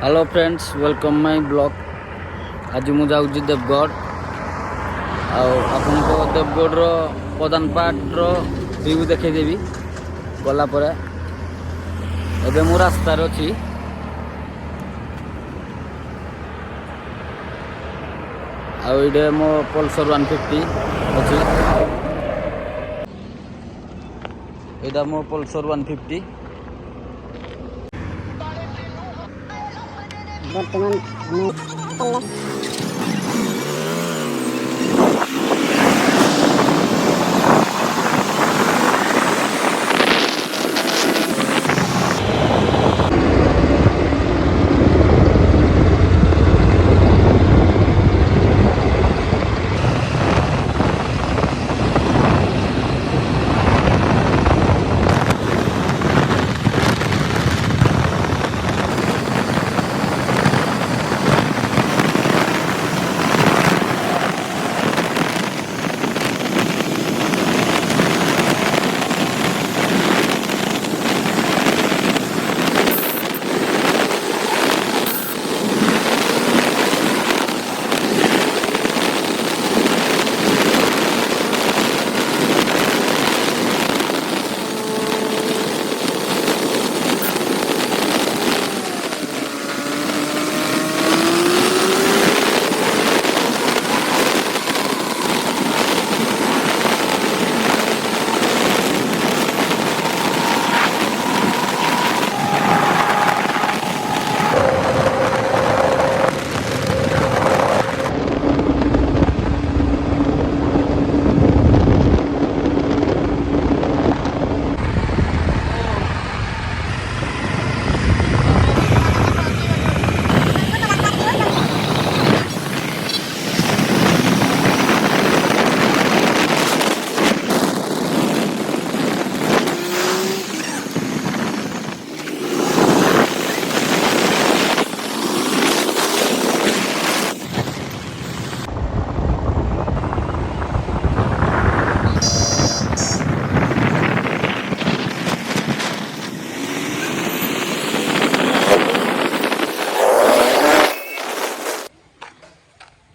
Hello friends welcome my blog. आज मुझे जाऊँ देवगढ़ आपन को देवगढ़ प्रधान पाट व्यू देखदेवी गलापर एवं मु रास्तार अच्छी आइडे मो पल्सर 150 अच्छी एटा मो पल्सर 150 बर्तमान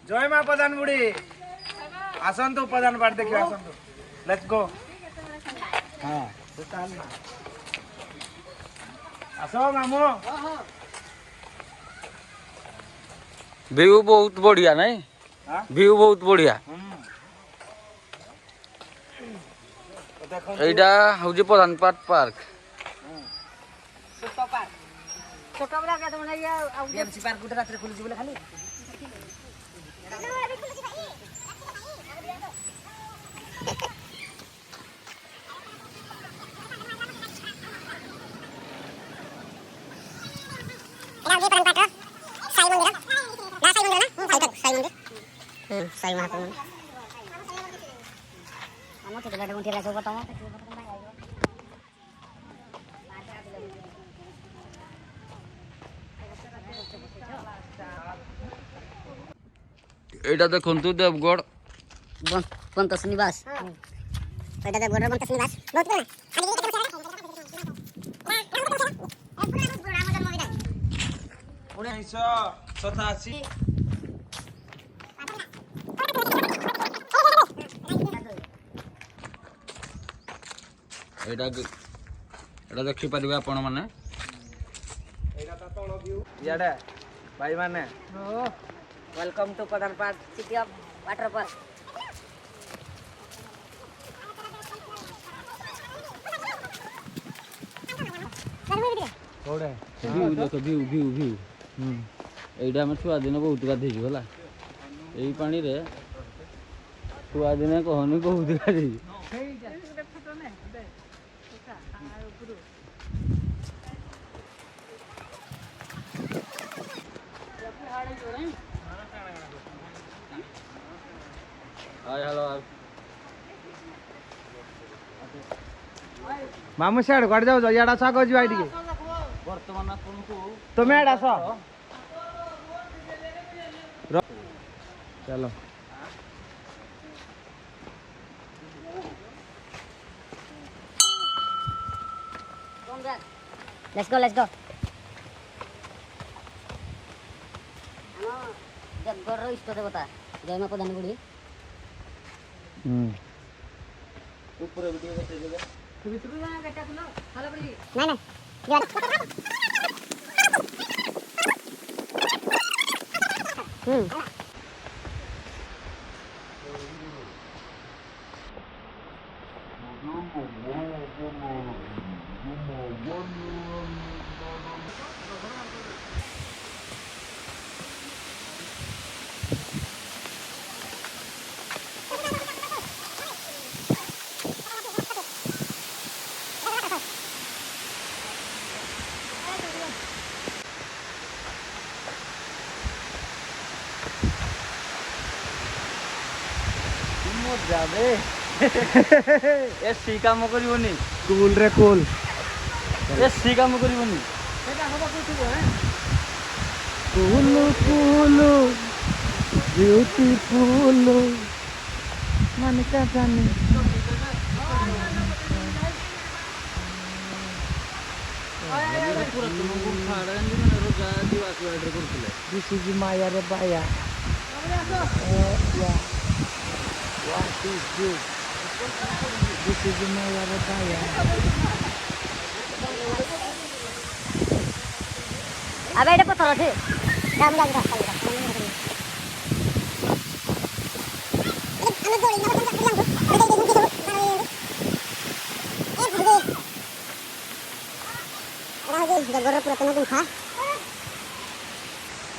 जय मां प्रधान बुढ़ी आसतु प्रधान पाट देखिए आसतु लेट्स गो हाँ आस मामू व्यू बहुत बढ़िया नहीं व्यू बहुत बढ़िया एटा हूँ प्रधान पाट पार्क छोटा बड़ा क्या तुम नहीं आ एमसी पार्क गुटे रात रे खुली जी बोले खाली साई महाप्रभु हम तो गाड़ी उठेला सब बताओ एटा देखंतु देवगढ़ बंतस निवास एटा देवगढ़ बंतस निवास बहुत बड़ा 1987 एटा देखि परिबे आपण माने एटा त तळ व्यू याडे भाई माने वेलकम टू प्रधान पाट सिटी ऑफ वाटरफॉल कोडे व्यू देखो व्यू व्यू व्यू एटा हम छुआ दिन बहुत गाधे जो हला एई पानी रे छुआ दिन कहनी बहुत गाधे हाय हेलो मामू साइड गाड़ी जाओ याडा साग जी भाई टिके वर्तमान आपनको तुम याडा आस चलो लेट्स गो ଦେବଗଡ଼ର ଇଷ୍ଟ ଦେବତା ଜୟମା ପ୍ରଧାନ ବୁଢ଼ୀ। ଉପରେ ବି ଟିକେ ଦେଖେଇ ଦେବେ। ନାଇଁ ନାଇଁ যাবে এসি কাম করিবনি কুল রে কুল এসি কাম করিবনি কুল কুল বিউটিফুল মানে কা জানি পুরা তুমକୁ ଖାଡା ଏମିତି ମାନେ ରୋଜା ଦିବାସ ଅର୍ଡର କରୁଥିଲେ। This is Maya रे बाया What is this? This is Maya रे बाया ଆବେ ଏଇଟା ପଥର ଅଛି ଯାମ ଯାମ ଦେବଗଡ଼ର ପୁରାତନ ଗୁମ୍ଫା।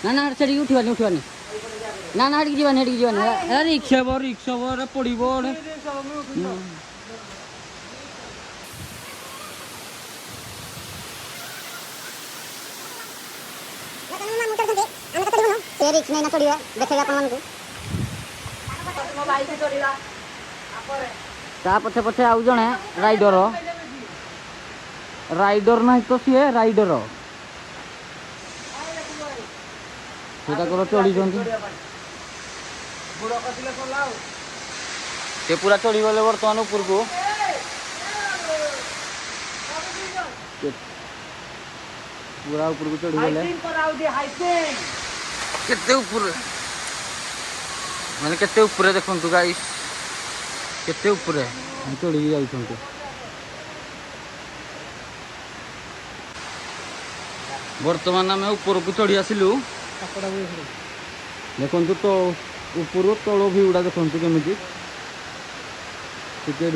ନା ନା ସେଠିକି ଉଠିବାନି ଉଠିବାନି ନା ନା ହେଠିକି ଯିବାନି ହେଠିକି ଯିବାନି ରିକ୍ସା ପଡିବ ସେ ରିକ୍ସ ନେଇନା ଚଢ଼ିବା ଦେଖେଇବେ ଆପଣମାନଙ୍କୁ। ତା ପଛେ ପଛେ ଆଉ ଜଣେ ରାଇଡର ନାହିଁ ତ ସିଏ ରାଇଡର ସେଟା କର ଚଢିଛନ୍ତି ସେ ପୁରା ଚଢିଗଲେ ବର୍ତ୍ତମାନ ଉପରକୁ ପୁରା ଉପରକୁ ଚଢିଗଲେ କେତେ ଉପରେ ମାନେ କେତେ ଉପରେ ଦେଖନ୍ତୁ ଗାଇସ୍ କେତେ ଉପରେ ଚଢିକି ଯାଉଛନ୍ତି। ବର୍ତ୍ତମାନ ଆମେ ଉପରକୁ ଚଢି ଆସିଲୁ ଦେଖନ୍ତୁ ତ ଉପରୁ ତଳ ଭିଉଟା ଦେଖନ୍ତୁ କେମିତି ଟିକେ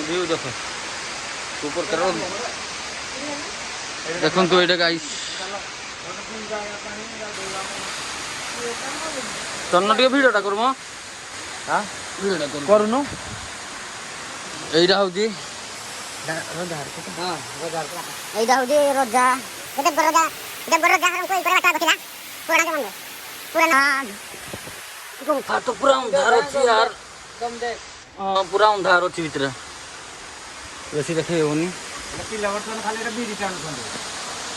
ଭିଉ ଦେଖ ଉପର ଦେଖନ୍ତୁ ଏଇଟା ଗାଇସ୍ ତନ୍ନ ଟିକେ ଭିଡଟା କରୁମ କରୁନୁ ଏଇଟା ହଉଛି ଏଇଟା ହଉଛି ରଜା ଦେବଗଡ଼ ରଜାଙ୍କ ଉପରେ ବାଟ ଥିଲା ପୁରାଣ ଜମନ ପୁରାଣ ଗୁମ୍ଫା ତ ପୁରା ଅନ୍ଧାର ଅଛି यार ହଁ ପୁରା ଅନ୍ଧାର ଅଛି ଭିତରେ ବେଶୀ ଦେଖେଇ ହବନି ପିଲା ବର୍ତ୍ତମାନ ଖାଲି ଏଟା ବିରି ଟାଣୁଛନ୍ତି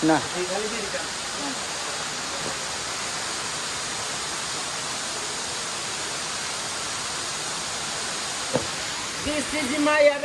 ନା ଖାଲି ବିରି ଟାଣୁ This is Maya